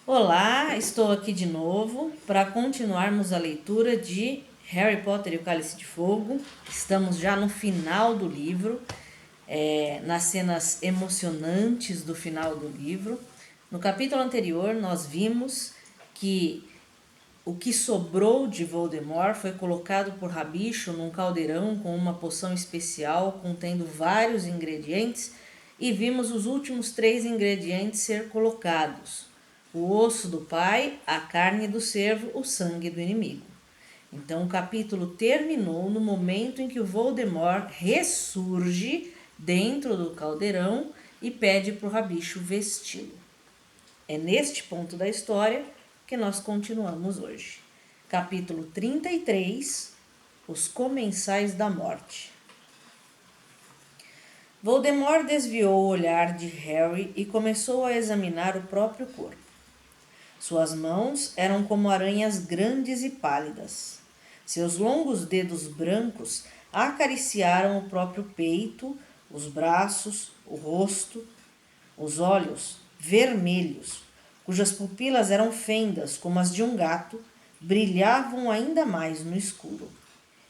Olá, estou aqui de novo para continuarmos a leitura de Harry Potter e o Cálice de Fogo. Estamos já no final do livro, nas cenas emocionantes do final do livro. No capítulo anterior, nós vimos que o que sobrou de Voldemort foi colocado por Rabicho num caldeirão com uma poção especial contendo vários ingredientes e vimos os últimos 3 ingredientes ser colocados: o osso do pai, a carne do cervo, o sangue do inimigo. Então o capítulo terminou no momento em que o Voldemort ressurge dentro do caldeirão e pede para o Rabicho vesti-lo. É neste ponto da história que nós continuamos hoje. Capítulo 33, Os Comensais da Morte. Voldemort desviou o olhar de Harry e começou a examinar o próprio corpo. Suas mãos eram como aranhas grandes e pálidas. Seus longos dedos brancos acariciaram o próprio peito, os braços, o rosto, os olhos vermelhos, cujas pupilas eram fendas como as de um gato, brilhavam ainda mais no escuro.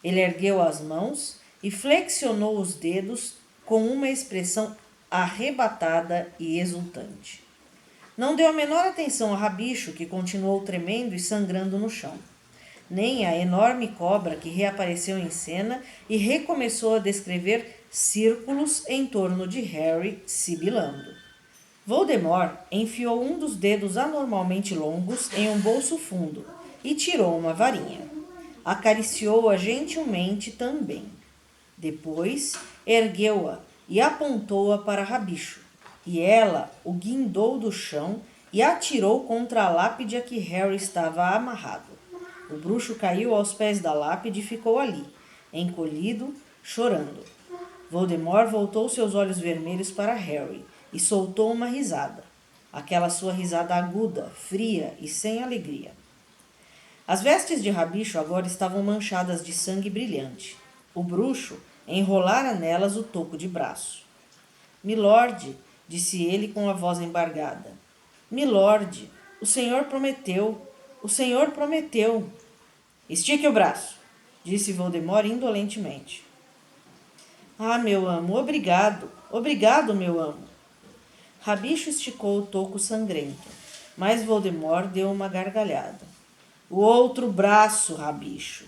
Ele ergueu as mãos e flexionou os dedos com uma expressão arrebatada e exultante. Não deu a menor atenção a Rabicho, que continuou tremendo e sangrando no chão, nem a enorme cobra que reapareceu em cena e recomeçou a descrever círculos em torno de Harry, sibilando. Voldemort enfiou um dos dedos anormalmente longos em um bolso fundo e tirou uma varinha. Acariciou-a gentilmente também. Depois, ergueu-a e apontou-a para Rabicho, e ela o guindou do chão e atirou contra a lápide a que Harry estava amarrado. O bruxo caiu aos pés da lápide e ficou ali, encolhido, chorando. Voldemort voltou seus olhos vermelhos para Harry e soltou uma risada. Aquela sua risada aguda, fria e sem alegria. As vestes de Rabicho agora estavam manchadas de sangue brilhante. O bruxo enrolara nelas o toco de braço. Milord, disse ele com a voz embargada. Milord, o senhor prometeu. O senhor prometeu. Estique o braço, disse Voldemort indolentemente. Ah, meu amo, obrigado. Obrigado, meu amo. Rabicho esticou o toco sangrento, mas Voldemort deu uma gargalhada. O outro braço, Rabicho.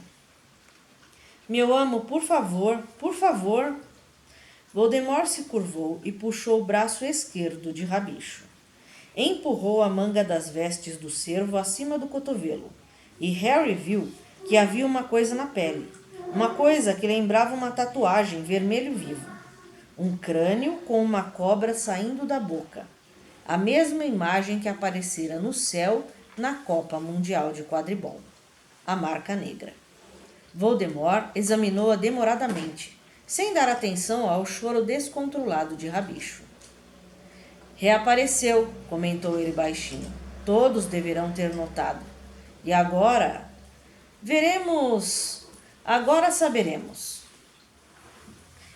Meu amo, por favor, por favor. Voldemort se curvou e puxou o braço esquerdo de Rabicho. Empurrou a manga das vestes do cervo acima do cotovelo, e Harry viu que havia uma coisa na pele, uma coisa que lembrava uma tatuagem vermelho vivo. Um crânio com uma cobra saindo da boca. A mesma imagem que aparecera no céu na Copa Mundial de Quadribol. A marca negra. Voldemort examinou-a demoradamente, sem dar atenção ao choro descontrolado de Rabicho. Reapareceu, comentou ele baixinho. Todos deverão ter notado. E agora? Veremos. Agora saberemos.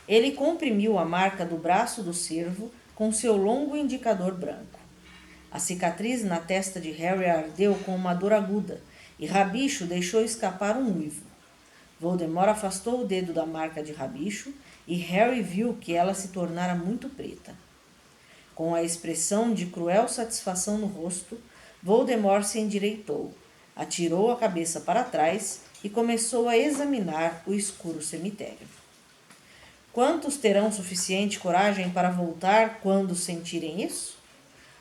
Ele comprimiu a marca do braço do cervo com seu longo indicador branco. A cicatriz na testa de Harry ardeu com uma dor aguda, e Rabicho deixou escapar um uivo. Voldemort afastou o dedo da marca de Rabicho, e Harry viu que ela se tornara muito preta. Com a expressão de cruel satisfação no rosto, Voldemort se endireitou, atirou a cabeça para trás e começou a examinar o escuro cemitério. Quantos terão suficiente coragem para voltar quando sentirem isso?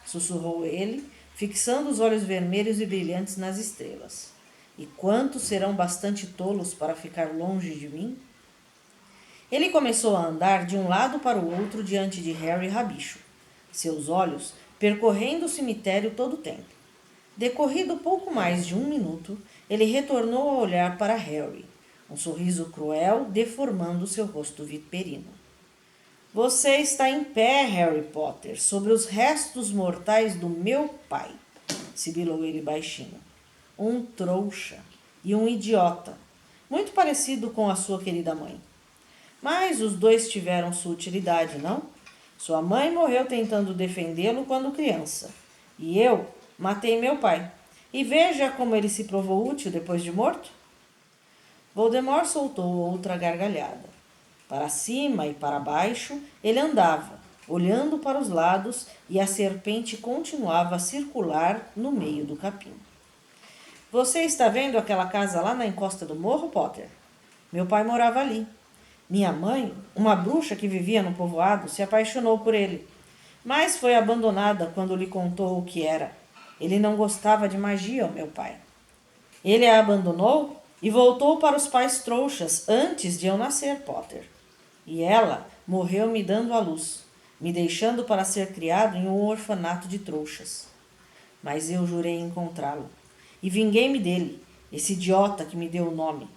Sussurrou ele, fixando os olhos vermelhos e brilhantes nas estrelas. E quantos serão bastante tolos para ficar longe de mim? Ele começou a andar de um lado para o outro diante de Harry e Rabicho, seus olhos percorrendo o cemitério todo o tempo. Decorrido pouco mais de 1 minuto, ele retornou a olhar para Harry, um sorriso cruel deformando seu rosto viperino. Você está em pé, Harry Potter, sobre os restos mortais do meu pai, sibilou ele baixinho. Um trouxa e um idiota, muito parecido com a sua querida mãe. Mas os dois tiveram sua utilidade, não? Sua mãe morreu tentando defendê-lo quando criança, e eu matei meu pai. E veja como ele se provou útil depois de morto. Voldemort soltou outra gargalhada. Para cima e para baixo, ele andava, olhando para os lados, e a serpente continuava a circular no meio do capim. Você está vendo aquela casa lá na encosta do morro, Potter? Meu pai morava ali. Minha mãe, uma bruxa que vivia no povoado, se apaixonou por ele, mas foi abandonada quando lhe contou o que era. Ele não gostava de magia, meu pai. Ele a abandonou e voltou para os pais trouxas antes de eu nascer, Potter. E ela morreu me dando à luz, me deixando para ser criado em um orfanato de trouxas. Mas eu jurei encontrá-lo e vinguei-me dele, esse idiota que me deu o nome,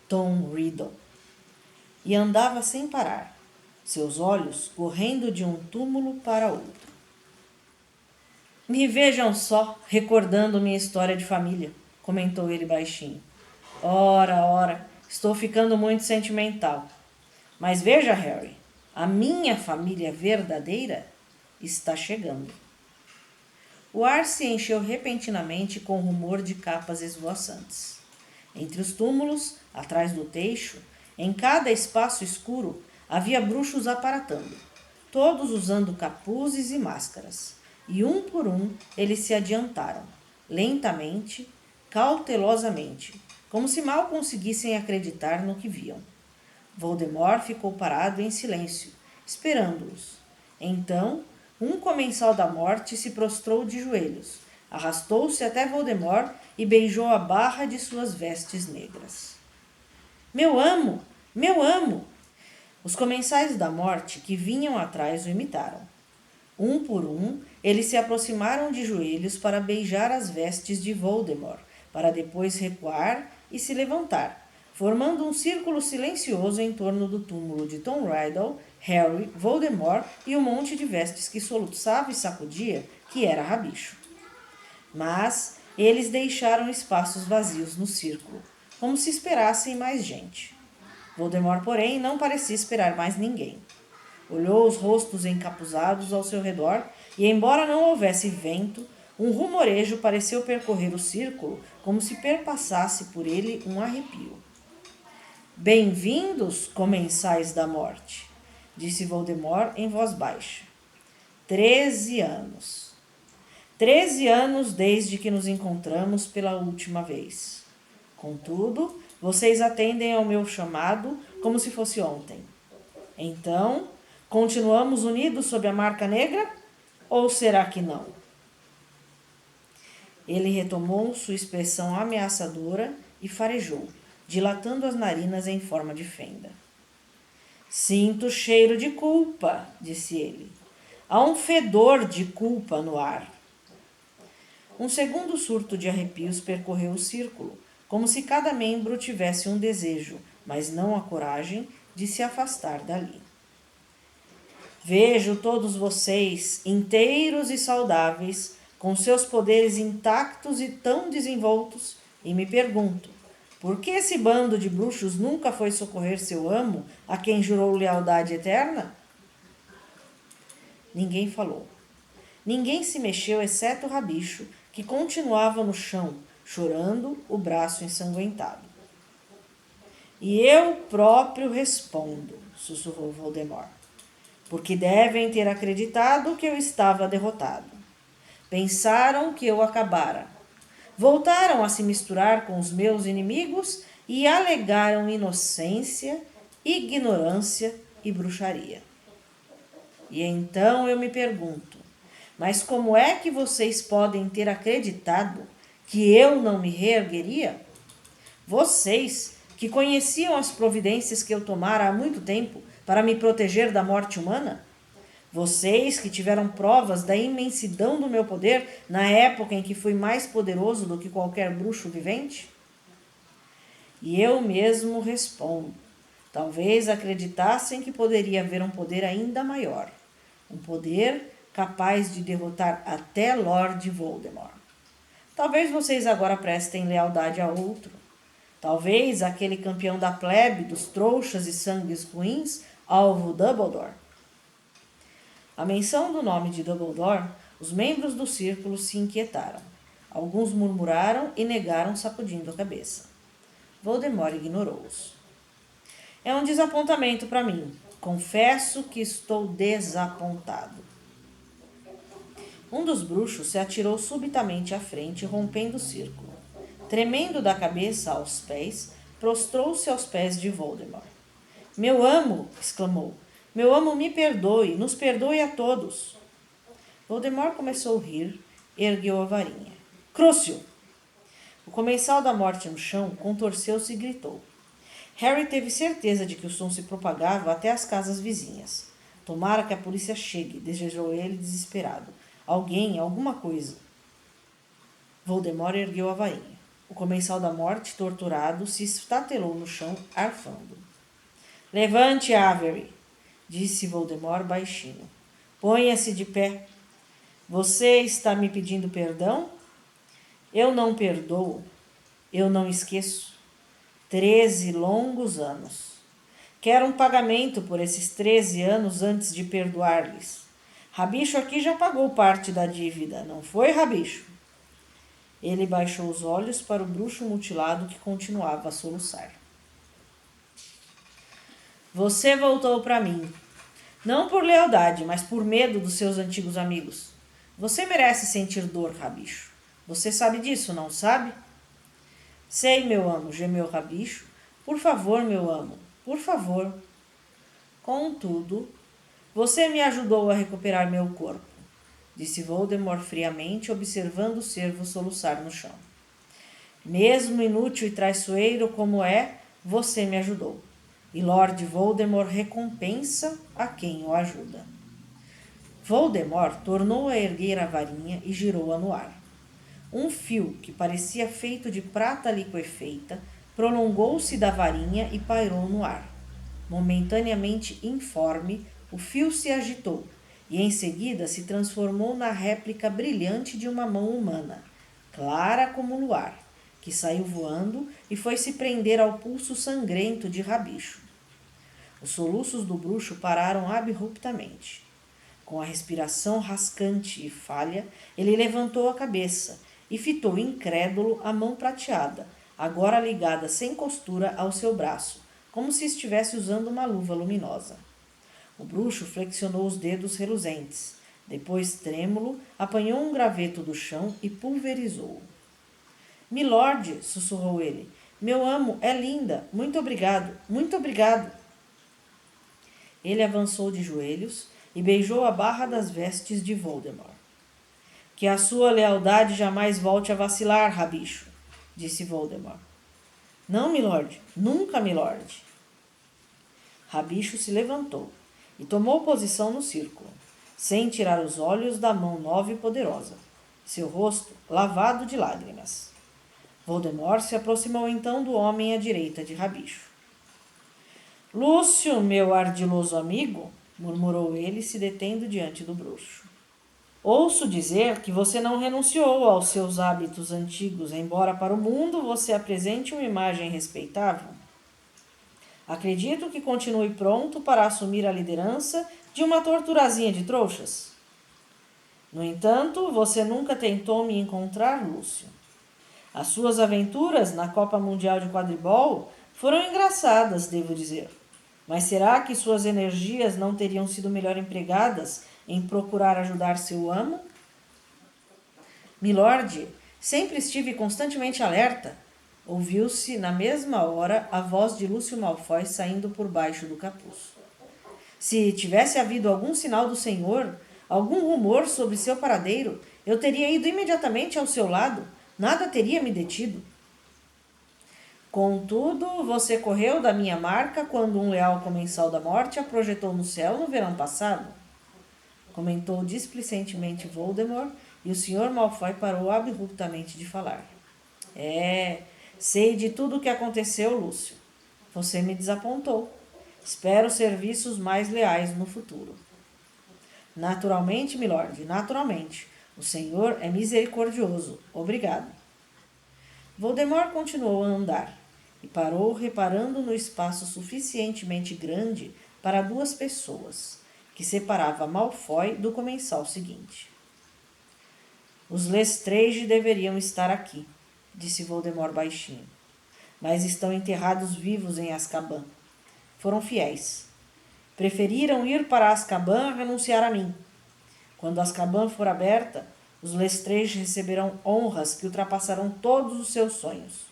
Tom Riddle. E andava sem parar, seus olhos correndo de um túmulo para outro. Me vejam só, recordando minha história de família, comentou ele baixinho. Ora, estou ficando muito sentimental. Mas veja, Harry, a minha família verdadeira está chegando. O ar se encheu repentinamente com o rumor de capas esvoaçantes. Entre os túmulos, atrás do teixo, em cada espaço escuro, havia bruxos aparatando, todos usando capuzes e máscaras. E um por um eles se adiantaram, lentamente, cautelosamente, como se mal conseguissem acreditar no que viam. Voldemort ficou parado em silêncio, esperando-os. Então, um comensal da morte se prostrou de joelhos, arrastou-se até Voldemort e beijou a barra de suas vestes negras. Meu amo! Meu amo! Os comensais da morte que vinham atrás o imitaram. Um por um, eles se aproximaram de joelhos para beijar as vestes de Voldemort, para depois recuar e se levantar, formando um círculo silencioso em torno do túmulo de Tom Riddle, Harry, Voldemort e o monte de vestes que soluçava e sacudia, que era Rabicho. Mas eles deixaram espaços vazios no círculo, como se esperassem mais gente. Voldemort, porém, não parecia esperar mais ninguém. Olhou os rostos encapuzados ao seu redor e, embora não houvesse vento, um rumorejo pareceu percorrer o círculo como se perpassasse por ele um arrepio. Bem-vindos, comensais da morte, disse Voldemort em voz baixa. 13 anos. 13 anos desde que nos encontramos pela última vez. Contudo, vocês atendem ao meu chamado como se fosse ontem. Então, continuamos unidos sob a marca negra? Ou será que não? Ele retomou sua expressão ameaçadora e farejou, dilatando as narinas em forma de fenda. Sinto cheiro de culpa, disse ele. Há um fedor de culpa no ar. Um segundo surto de arrepios percorreu o círculo, como se cada membro tivesse um desejo, mas não a coragem, de se afastar dali. Vejo todos vocês, inteiros e saudáveis, com seus poderes intactos e tão desenvoltos, e me pergunto, por que esse bando de bruxos nunca foi socorrer seu amo, a quem jurou lealdade eterna? Ninguém falou. Ninguém se mexeu, exceto o Rabicho, que continuava no chão, chorando, o braço ensanguentado. E eu próprio respondo, sussurrou Voldemort, porque devem ter acreditado que eu estava derrotado. Pensaram que eu acabara. Voltaram a se misturar com os meus inimigos e alegaram inocência, ignorância e bruxaria. E então eu me pergunto, mas como é que vocês podem ter acreditado que eu não me reergueria? Vocês, que conheciam as providências que eu tomara há muito tempo para me proteger da morte humana? Vocês, que tiveram provas da imensidão do meu poder na época em que fui mais poderoso do que qualquer bruxo vivente? E eu mesmo respondo. Talvez acreditassem que poderia haver um poder ainda maior. Um poder capaz de derrotar até Lord Voldemort. Talvez vocês agora prestem lealdade a outro. Talvez aquele campeão da plebe, dos trouxas e sangues ruins, alvo Dumbledore. À menção do nome de Dumbledore, os membros do círculo se inquietaram. Alguns murmuraram e negaram, sacudindo a cabeça. Voldemort ignorou-os. É um desapontamento para mim. Confesso que estou desapontado. Um dos bruxos se atirou subitamente à frente, rompendo o círculo. Tremendo da cabeça aos pés, prostrou-se aos pés de Voldemort. Meu amo! Exclamou. Meu amo, me perdoe, nos perdoe a todos. Voldemort começou a rir, ergueu a varinha. Crucio! O comensal da morte no chão contorceu-se e gritou. Harry teve certeza de que o som se propagava até as casas vizinhas. Tomara que a polícia chegue, desejou ele desesperado. Alguém, alguma coisa. Voldemort ergueu a varinha. O comensal da morte, torturado, se estatelou no chão, arfando. Levante, Avery, disse Voldemort baixinho. Ponha-se de pé. Você está me pedindo perdão? Eu não perdoo. Eu não esqueço. 13 longos anos. Quero um pagamento por esses 13 anos antes de perdoar-lhes. Rabicho aqui já pagou parte da dívida, não foi, Rabicho? Ele baixou os olhos para o bruxo mutilado que continuava a soluçar. Você voltou para mim. Não por lealdade, mas por medo dos seus antigos amigos. Você merece sentir dor, Rabicho. Você sabe disso, não sabe? Sei, meu amo, gemeu Rabicho. Por favor, meu amo, por favor. Contudo, você me ajudou a recuperar meu corpo, disse Voldemort friamente, observando o cervo soluçar no chão. Mesmo inútil e traiçoeiro como é, você me ajudou. E Lord Voldemort recompensa a quem o ajuda. Voldemort tornou a erguer a varinha e girou-a no ar. Um fio, que parecia feito de prata liquefeita, prolongou-se da varinha e pairou no ar. Momentaneamente informe, o fio se agitou e em seguida se transformou na réplica brilhante de uma mão humana, clara como o luar, que saiu voando e foi se prender ao pulso sangrento de Rabicho. Os soluços do bruxo pararam abruptamente. Com a respiração rascante e falha, ele levantou a cabeça e fitou incrédulo a mão prateada, agora ligada sem costura ao seu braço, como se estivesse usando uma luva luminosa. O bruxo flexionou os dedos reluzentes. Depois, trêmulo, apanhou um graveto do chão e pulverizou-o. Milord, sussurrou ele, meu amo, é linda. Muito obrigado, muito obrigado. Ele avançou de joelhos e beijou a barra das vestes de Voldemort. Que a sua lealdade jamais volte a vacilar, Rabicho, disse Voldemort. Não, milord, nunca, milord. Rabicho se levantou e tomou posição no círculo, sem tirar os olhos da mão nova e poderosa, seu rosto lavado de lágrimas. Voldemort se aproximou então do homem à direita de Rabicho. Lúcio, meu ardiloso amigo, murmurou ele, se detendo diante do bruxo. Ouço dizer que você não renunciou aos seus hábitos antigos, embora para o mundo você apresente uma imagem respeitável. Acredito que continue pronto para assumir a liderança de uma torturazinha de trouxas. No entanto, você nunca tentou me encontrar, Lúcio. As suas aventuras na Copa Mundial de Quadribol foram engraçadas, devo dizer. Mas será que suas energias não teriam sido melhor empregadas em procurar ajudar seu amo? Milord, sempre estive constantemente alerta. Ouviu-se, na mesma hora, a voz de Lúcio Malfoy saindo por baixo do capuz. Se tivesse havido algum sinal do senhor, algum rumor sobre seu paradeiro, eu teria ido imediatamente ao seu lado. Nada teria me detido. Contudo, você correu da minha marca quando um leal comensal da morte a projetou no céu no verão passado, comentou displicentemente Voldemort, e o Sr. Malfoy parou abruptamente de falar. Sei de tudo o que aconteceu, Lúcio. Você me desapontou. Espero serviços mais leais no futuro. Naturalmente, milord, naturalmente. O senhor é misericordioso. Obrigado. Voldemort continuou a andar e parou reparando no espaço suficientemente grande para 2 pessoas, que separava Malfoy do comensal seguinte. Os Lestrange deveriam estar aqui, disse Voldemort baixinho. Mas estão enterrados vivos em Azkaban. Foram fiéis. Preferiram ir para Azkaban a renunciar a mim. Quando Azkaban for aberta, os Lestrange receberão honras que ultrapassarão todos os seus sonhos.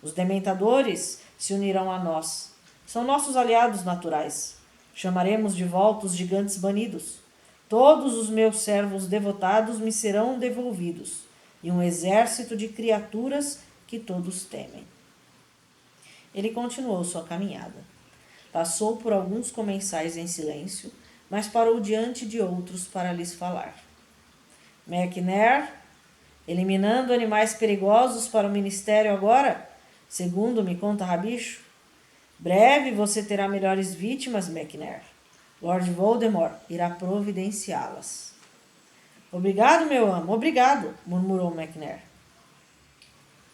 Os Dementadores se unirão a nós. São nossos aliados naturais. Chamaremos de volta os gigantes banidos. Todos os meus servos devotados me serão devolvidos, e um exército de criaturas que todos temem. Ele continuou sua caminhada. Passou por alguns comensais em silêncio, mas parou diante de outros para lhes falar. McNair, eliminando animais perigosos para o ministério agora, segundo me conta Rabicho. Breve você terá melhores vítimas, McNair. Lord Voldemort irá providenciá-las. Obrigado, meu amo, obrigado, murmurou McNair.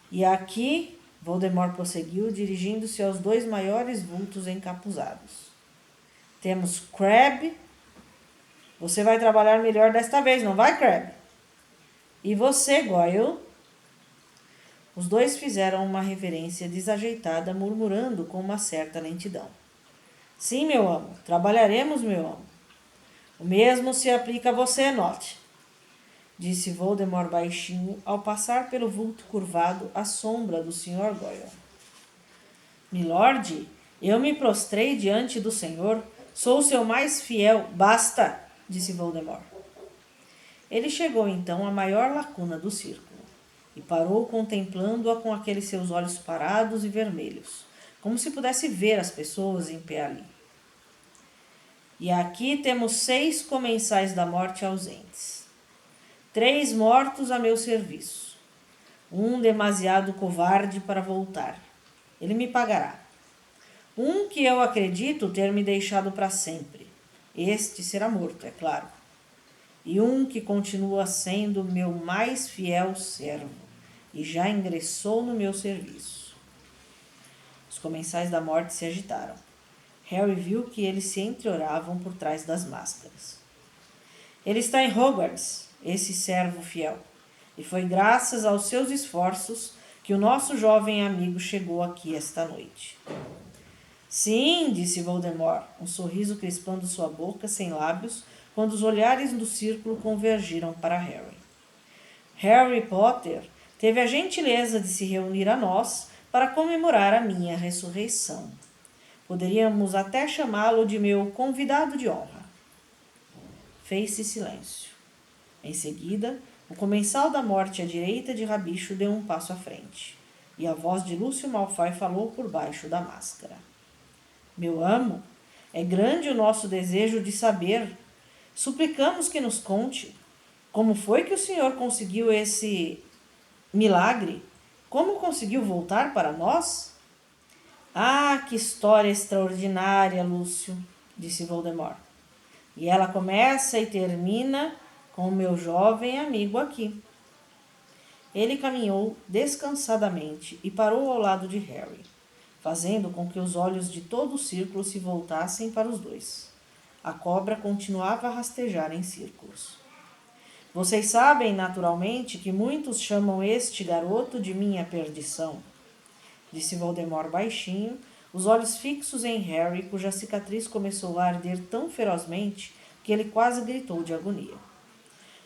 E aqui, Voldemort prosseguiu, dirigindo-se aos dois maiores vultos encapuzados. Temos Crabbe. Você vai trabalhar melhor desta vez, não vai, Crabbe? E você, Goyle? Os dois fizeram uma reverência desajeitada, murmurando com uma certa lentidão. Sim, meu amo, trabalharemos, meu amo. O mesmo se aplica a você, Nott, disse Voldemort baixinho ao passar pelo vulto curvado à sombra do Sr. Goyle. Milord, eu me prostrei diante do Senhor, sou o seu mais fiel. Basta, disse Voldemort. Ele chegou então à maior lacuna do círculo e parou contemplando-a com aqueles seus olhos parados e vermelhos, como se pudesse ver as pessoas em pé ali. E aqui temos 6 comensais da morte ausentes. 3 mortos a meu serviço. Um demasiado covarde para voltar. Ele me pagará. Um que eu acredito ter me deixado para sempre. Este será morto, é claro. E um que continua sendo meu mais fiel servo e já ingressou no meu serviço. Os comensais da morte se agitaram. Harry viu que eles se entreoravam por trás das máscaras. Ele está em Hogwarts, esse servo fiel, e foi graças aos seus esforços que o nosso jovem amigo chegou aqui esta noite. Sim, disse Voldemort, um sorriso crispando sua boca sem lábios, quando os olhares do círculo convergiram para Harry. Harry Potter teve a gentileza de se reunir a nós para comemorar a minha ressurreição. Poderíamos até chamá-lo de meu convidado de honra. Fez-se silêncio. Em seguida, o comensal da morte à direita de Rabicho deu um passo à frente, e a voz de Lúcio Malfoy falou por baixo da máscara. Meu amo, é grande o nosso desejo de saber. Suplicamos que nos conte como foi que o senhor conseguiu esse milagre. Como conseguiu voltar para nós? Ah, que história extraordinária, Lúcio, disse Voldemort. E ela começa e termina com o meu jovem amigo aqui. Ele caminhou descansadamente e parou ao lado de Harry, fazendo com que os olhos de todo o círculo se voltassem para os dois. A cobra continuava a rastejar em círculos. Vocês sabem, naturalmente, que muitos chamam este garoto de minha perdição, disse Voldemort baixinho, os olhos fixos em Harry, cuja cicatriz começou a arder tão ferozmente que ele quase gritou de agonia.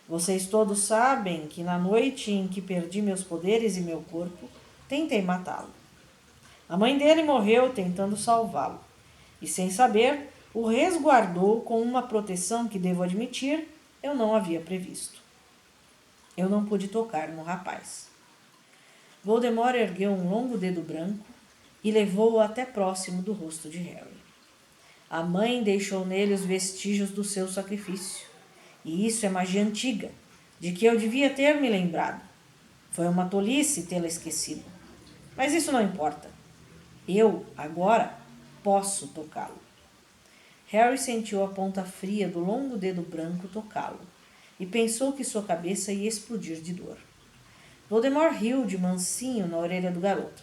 Vocês todos sabem que na noite em que perdi meus poderes e meu corpo, tentei matá-lo. A mãe dele morreu tentando salvá-lo, e sem saber, o resguardou com uma proteção que, devo admitir, eu não havia previsto. Eu não pude tocar no rapaz. Voldemort ergueu um longo dedo branco e levou-o até próximo do rosto de Harry. A mãe deixou nele os vestígios do seu sacrifício, e isso é magia antiga, de que eu devia ter me lembrado. Foi uma tolice tê-la esquecido. Mas isso não importa. Eu, agora, posso tocá-lo. Harry sentiu a ponta fria do longo dedo branco tocá-lo e pensou que sua cabeça ia explodir de dor. Voldemort riu de mansinho na orelha do garoto.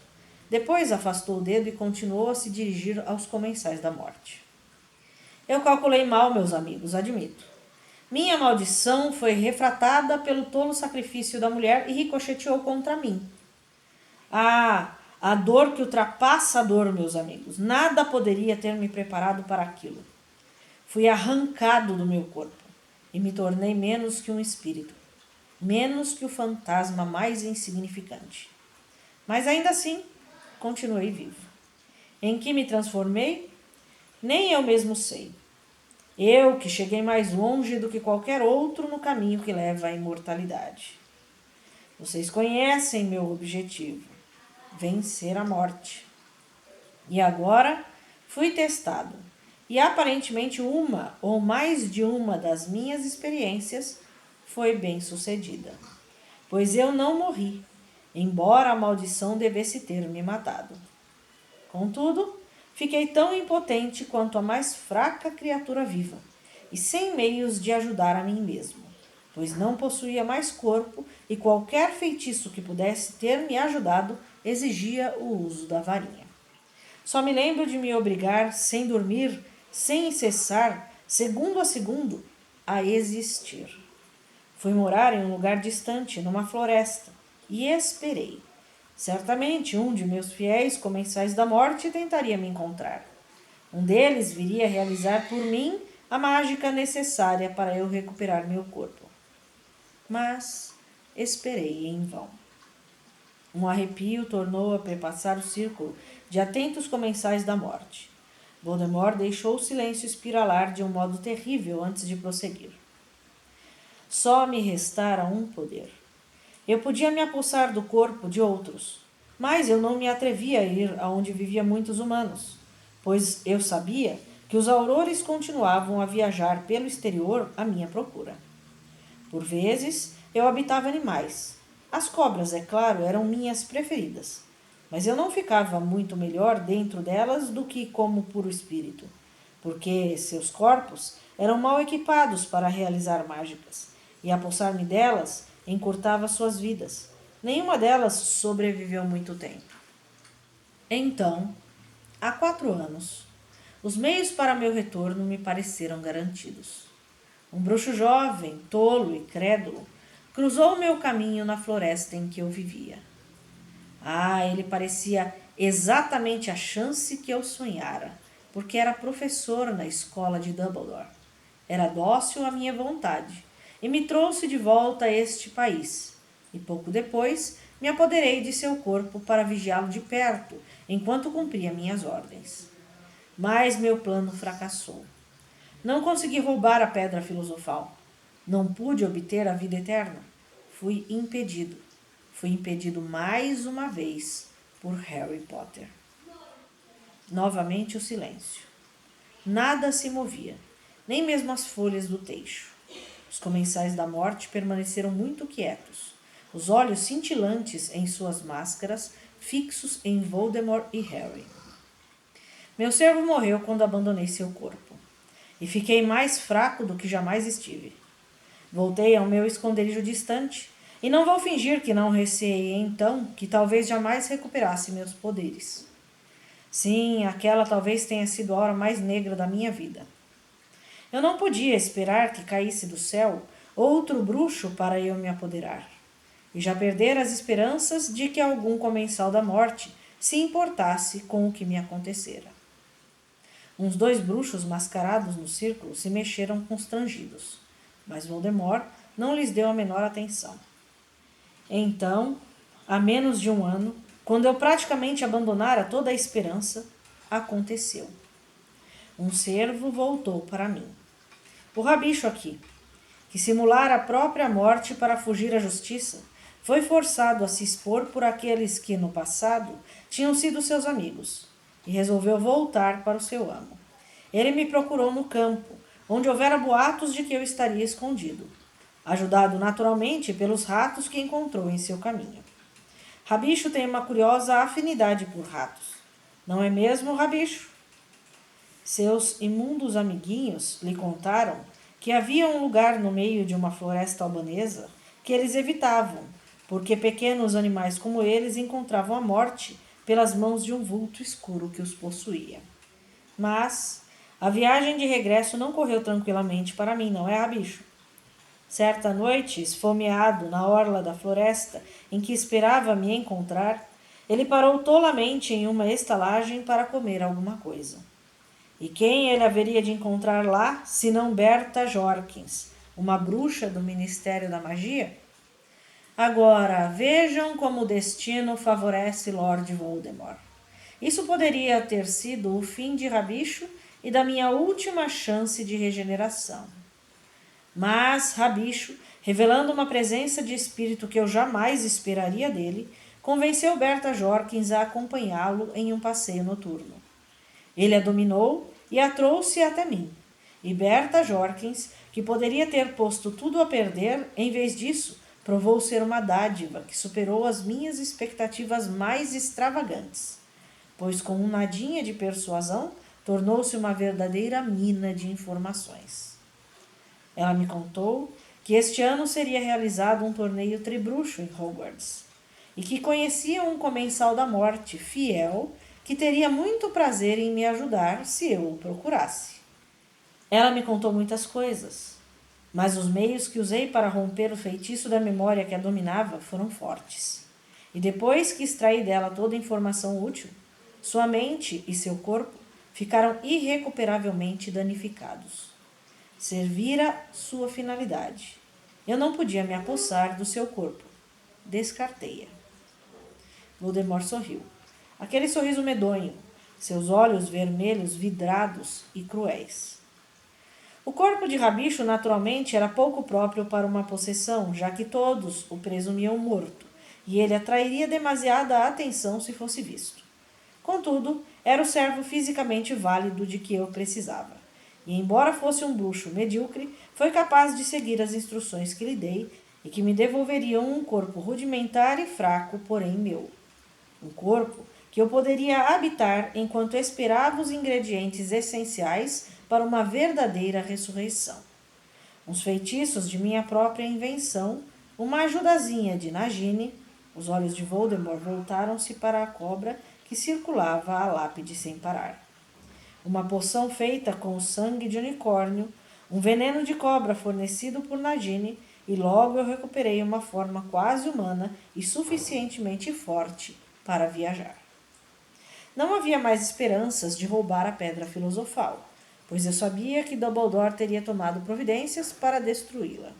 Depois afastou o dedo e continuou a se dirigir aos comensais da morte. Eu calculei mal, meus amigos, admito. Minha maldição foi refratada pelo tolo sacrifício da mulher e ricocheteou contra mim. Ah, a dor que ultrapassa a dor, meus amigos. Nada poderia ter me preparado para aquilo. Fui arrancado do meu corpo e me tornei menos que um espírito, menos que o fantasma mais insignificante. Mas ainda assim, continuei vivo. Em que me transformei? Nem eu mesmo sei. Eu que cheguei mais longe do que qualquer outro no caminho que leva à imortalidade. Vocês conhecem meu objetivo: vencer a morte. E agora fui testado. E aparentemente uma ou mais de uma das minhas experiências foi bem sucedida. Pois eu não morri, embora a maldição devesse ter me matado. Contudo, fiquei tão impotente quanto a mais fraca criatura viva, e sem meios de ajudar a mim mesmo, pois não possuía mais corpo e qualquer feitiço que pudesse ter me ajudado exigia o uso da varinha. Só me lembro de me obrigar, sem dormir, sem cessar, segundo a segundo, a existir. Fui morar em um lugar distante, numa floresta, e esperei. Certamente um de meus fiéis comensais da morte tentaria me encontrar. Um deles viria realizar por mim a mágica necessária para eu recuperar meu corpo. Mas esperei em vão. Um arrepio tornou a perpassar o círculo de atentos comensais da morte. Voldemort deixou o silêncio espiralar de um modo terrível antes de prosseguir. Só me restara um poder. Eu podia me apossar do corpo de outros, mas eu não me atrevia a ir aonde viviam muitos humanos, pois eu sabia que os aurores continuavam a viajar pelo exterior à minha procura. Por vezes, eu habitava animais. As cobras, é claro, eram minhas preferidas, mas eu não ficava muito melhor dentro delas do que como puro espírito, porque seus corpos eram mal equipados para realizar mágicas, e apossar-me delas encurtava suas vidas. Nenhuma delas sobreviveu muito tempo. Então, há 4 anos, os meios para meu retorno me pareceram garantidos. Um bruxo jovem, tolo e crédulo, cruzou o meu caminho na floresta em que eu vivia. Ah, ele parecia exatamente a chance que eu sonhara, porque era professor na escola de Dumbledore. Era dócil à minha vontade e me trouxe de volta a este país. E pouco depois me apoderei de seu corpo para vigiá-lo de perto, enquanto cumpria minhas ordens. Mas meu plano fracassou. Não consegui roubar a pedra filosofal. Não pude obter a vida eterna. Fui impedido. Fui impedido mais uma vez por Harry Potter. Novamente o silêncio. Nada se movia, nem mesmo as folhas do teixo. Os comensais da morte permaneceram muito quietos, os olhos cintilantes em suas máscaras, fixos em Voldemort e Harry. Meu servo morreu quando abandonei seu corpo, e fiquei mais fraco do que jamais estive. Voltei ao meu esconderijo distante, e não vou fingir que não receei então que talvez jamais recuperasse meus poderes. Sim, aquela talvez tenha sido a hora mais negra da minha vida. Eu não podia esperar que caísse do céu outro bruxo para eu me apoderar. E já perdera as esperanças de que algum comensal da morte se importasse com o que me acontecera. Uns 2 bruxos mascarados no círculo se mexeram constrangidos, mas Voldemort não lhes deu a menor atenção. Então, há menos de 1 ano, quando eu praticamente abandonara toda a esperança, aconteceu. Um cervo voltou para mim. O rabicho aqui, que simulara a própria morte para fugir à justiça, foi forçado a se expor por aqueles que, no passado, tinham sido seus amigos, e resolveu voltar para o seu amo. Ele me procurou no campo, onde houvera boatos de que eu estaria escondido, ajudado naturalmente pelos ratos que encontrou em seu caminho. Rabicho tem uma curiosa afinidade por ratos. Não é mesmo, Rabicho? Seus imundos amiguinhos lhe contaram que havia um lugar no meio de uma floresta albanesa que eles evitavam, porque pequenos animais como eles encontravam a morte pelas mãos de um vulto escuro que os possuía. Mas a viagem de regresso não correu tranquilamente para mim, não é, Rabicho? Certa noite, esfomeado na orla da floresta em que esperava me encontrar, ele parou tolamente em uma estalagem para comer alguma coisa. E quem ele haveria de encontrar lá, senão Berta Jorkins, uma bruxa do Ministério da Magia? Agora, vejam como o destino favorece Lord Voldemort. Isso poderia ter sido o fim de Rabicho e da minha última chance de regeneração. Mas Rabicho, revelando uma presença de espírito que eu jamais esperaria dele, convenceu Berta Jorkins a acompanhá-lo em um passeio noturno. Ele a dominou e a trouxe até mim. E Berta Jorkins, que poderia ter posto tudo a perder, em vez disso, provou ser uma dádiva que superou as minhas expectativas mais extravagantes, pois com um nadinha de persuasão tornou-se uma verdadeira mina de informações. Ela me contou que este ano seria realizado um torneio tribruxo em Hogwarts e que conhecia um comensal da morte fiel que teria muito prazer em me ajudar se eu o procurasse. Ela me contou muitas coisas, mas os meios que usei para romper o feitiço da memória que a dominava foram fortes. E depois que extraí dela toda a informação útil, sua mente e seu corpo ficaram irrecuperavelmente danificados. Servira sua finalidade. Eu não podia me apossar do seu corpo. Descartei-a. Voldemort sorriu. Aquele sorriso medonho, seus olhos vermelhos vidrados e cruéis. O corpo de Rabicho naturalmente era pouco próprio para uma possessão, já que todos o presumiam morto, e ele atrairia demasiada atenção se fosse visto. Contudo, era o servo fisicamente válido de que eu precisava. E, embora fosse um bruxo medíocre, foi capaz de seguir as instruções que lhe dei e que me devolveriam um corpo rudimentar e fraco, porém meu. Um corpo que eu poderia habitar enquanto esperava os ingredientes essenciais para uma verdadeira ressurreição. Uns feitiços de minha própria invenção, uma ajudazinha de Nagini. Os olhos de Voldemort voltaram-se para a cobra que circulava a lápide sem parar. Uma poção feita com o sangue de unicórnio, um veneno de cobra fornecido por Nagini, e logo eu recuperei uma forma quase humana e suficientemente forte para viajar. Não havia mais esperanças de roubar a pedra filosofal, pois eu sabia que Dumbledore teria tomado providências para destruí-la.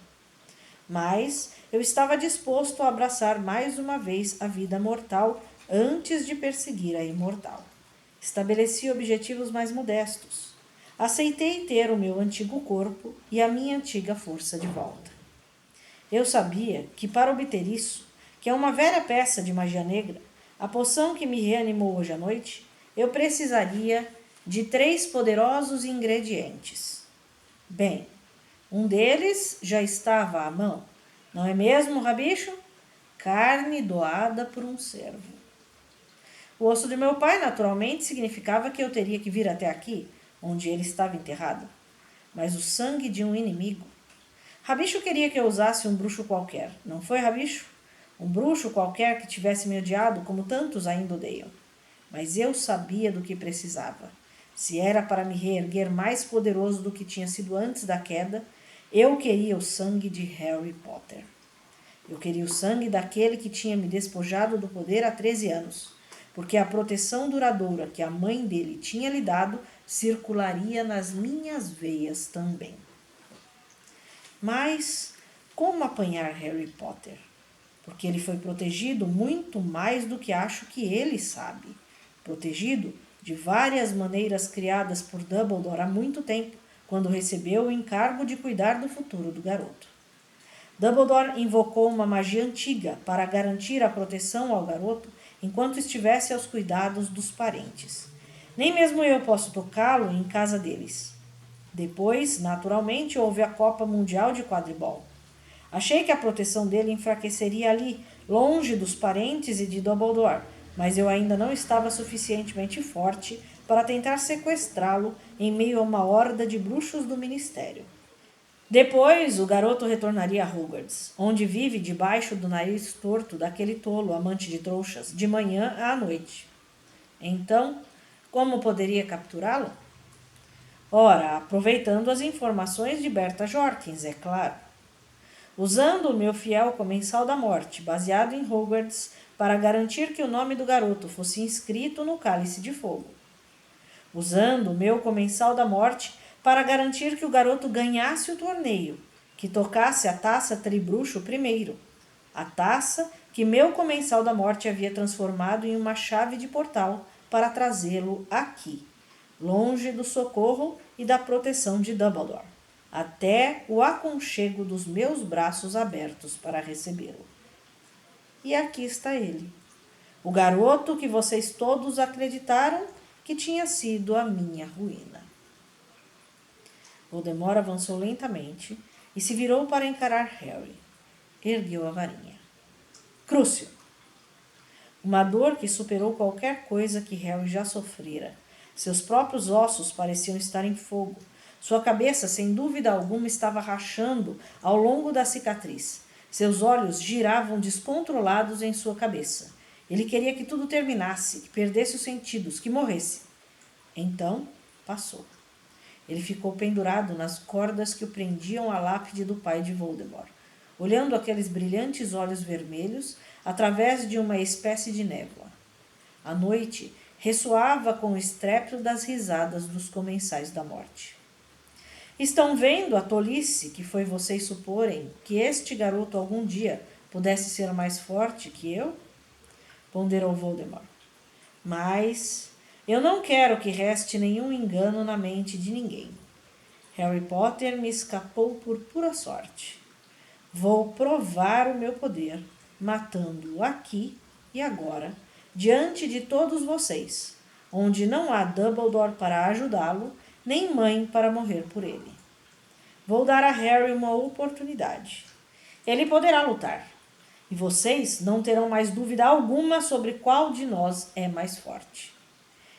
Mas eu estava disposto a abraçar mais uma vez a vida mortal antes de perseguir a imortal. Estabeleci objetivos mais modestos. Aceitei ter o meu antigo corpo e a minha antiga força de volta. Eu sabia que para obter isso, que é uma velha peça de magia negra, a poção que me reanimou hoje à noite, eu precisaria de 3 poderosos ingredientes. Bem, um deles já estava à mão, não é mesmo, Rabicho? Carne doada por um servo. O osso de meu pai, naturalmente, significava que eu teria que vir até aqui, onde ele estava enterrado. Mas o sangue de um inimigo. Rabicho queria que eu usasse um bruxo qualquer, não foi, Rabicho? Um bruxo qualquer que tivesse me odiado, como tantos ainda odeiam. Mas eu sabia do que precisava. Se era para me reerguer mais poderoso do que tinha sido antes da queda, eu queria o sangue de Harry Potter. Eu queria o sangue daquele que tinha me despojado do poder há 13 anos, porque a proteção duradoura que a mãe dele tinha lhe dado circularia nas minhas veias também. Mas como apanhar Harry Potter? Porque ele foi protegido muito mais do que acho que ele sabe. Protegido de várias maneiras criadas por Dumbledore há muito tempo, quando recebeu o encargo de cuidar do futuro do garoto. Dumbledore invocou uma magia antiga para garantir a proteção ao garoto enquanto estivesse aos cuidados dos parentes. Nem mesmo eu posso tocá-lo em casa deles. Depois, naturalmente, houve a Copa Mundial de Quadribol. Achei que a proteção dele enfraqueceria ali, longe dos parentes e de Dumbledore, mas eu ainda não estava suficientemente forte para tentar sequestrá-lo em meio a uma horda de bruxos do Ministério. Depois, o garoto retornaria a Hogwarts, onde vive debaixo do nariz torto daquele tolo amante de trouxas, de manhã à noite. Então, como poderia capturá-lo? Ora, aproveitando as informações de Berta Jorkins, é claro. usando o meu fiel Comensal da Morte, baseado em Hogwarts, para garantir que o nome do garoto fosse inscrito no Cálice de Fogo. Usando o meu Comensal da Morte para garantir que o garoto ganhasse o torneio, que tocasse a taça Tribruxo primeiro, a taça que meu Comensal da Morte havia transformado em uma chave de portal para trazê-lo aqui, longe do socorro e da proteção de Dumbledore, até o aconchego dos meus braços abertos para recebê-lo. E aqui está ele, o garoto que vocês todos acreditaram que tinha sido a minha ruína. Voldemort avançou lentamente e se virou para encarar Harry. Ergueu a varinha. Crucio! Uma dor que superou qualquer coisa que Harry já sofrera. Seus próprios ossos pareciam estar em fogo. Sua cabeça, sem dúvida alguma, estava rachando ao longo da cicatriz. Seus olhos giravam descontrolados em sua cabeça. Ele queria que tudo terminasse, que perdesse os sentidos, que morresse. Então, passou. Ele ficou pendurado nas cordas que o prendiam à lápide do pai de Voldemort, olhando aqueles brilhantes olhos vermelhos através de uma espécie de névoa. A noite ressoava com o estrépito das risadas dos Comensais da Morte. Estão vendo a tolice que foi vocês suporem que este garoto algum dia pudesse ser mais forte que eu? Ponderou Voldemort. Mas eu não quero que reste nenhum engano na mente de ninguém. Harry Potter me escapou por pura sorte. Vou provar o meu poder, matando-o aqui e agora, diante de todos vocês, onde não há Dumbledore para ajudá-lo, nem mãe para morrer por ele. Vou dar a Harry uma oportunidade. Ele poderá lutar, e vocês não terão mais dúvida alguma sobre qual de nós é mais forte.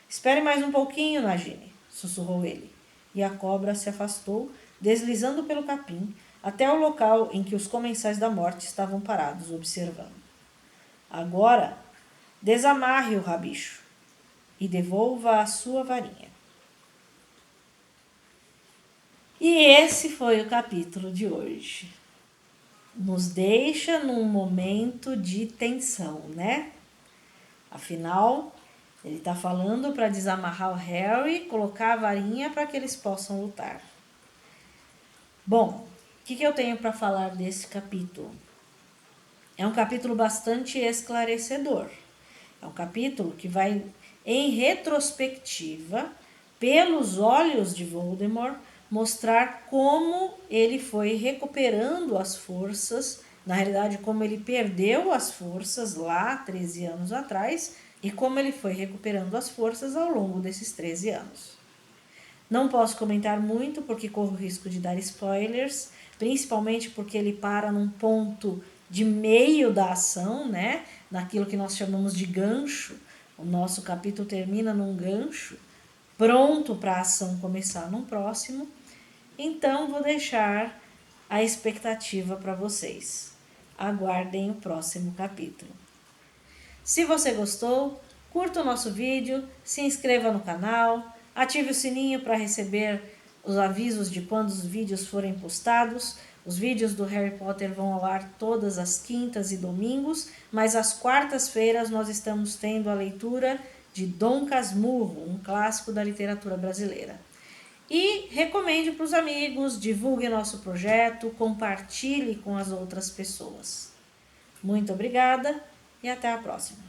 Espere mais um pouquinho, Nagini, sussurrou ele, e a cobra se afastou, deslizando pelo capim, até o local em que os Comensais da Morte estavam parados observando. Agora, desamarre o rabicho e devolva a sua varinha. E esse foi o capítulo de hoje. Nos deixa num momento de tensão, né? Afinal, ele está falando para desamarrar o Harry, colocar a varinha para que eles possam lutar. Bom, o que eu tenho para falar desse capítulo? É um capítulo bastante esclarecedor. É um capítulo que vai, em retrospectiva, pelos olhos de Voldemort, mostrar como ele foi recuperando as forças, na realidade, como ele perdeu as forças lá 13 anos atrás e como ele foi recuperando as forças ao longo desses 13 anos. Não posso comentar muito porque corro o risco de dar spoilers, principalmente porque ele para num ponto de meio da ação, né? Naquilo que nós chamamos de gancho. O nosso capítulo termina num gancho, pronto para a ação começar num próximo. Então, vou deixar a expectativa para vocês. Aguardem o próximo capítulo. Se você gostou, curta o nosso vídeo, se inscreva no canal, ative o sininho para receber os avisos de quando os vídeos forem postados. Os vídeos do Harry Potter vão ao ar todas as quintas e domingos, mas às quartas-feiras nós estamos tendo a leitura de Dom Casmurro, um clássico da literatura brasileira. E recomende para os amigos, divulgue nosso projeto, compartilhe com as outras pessoas. Muito obrigada e até a próxima.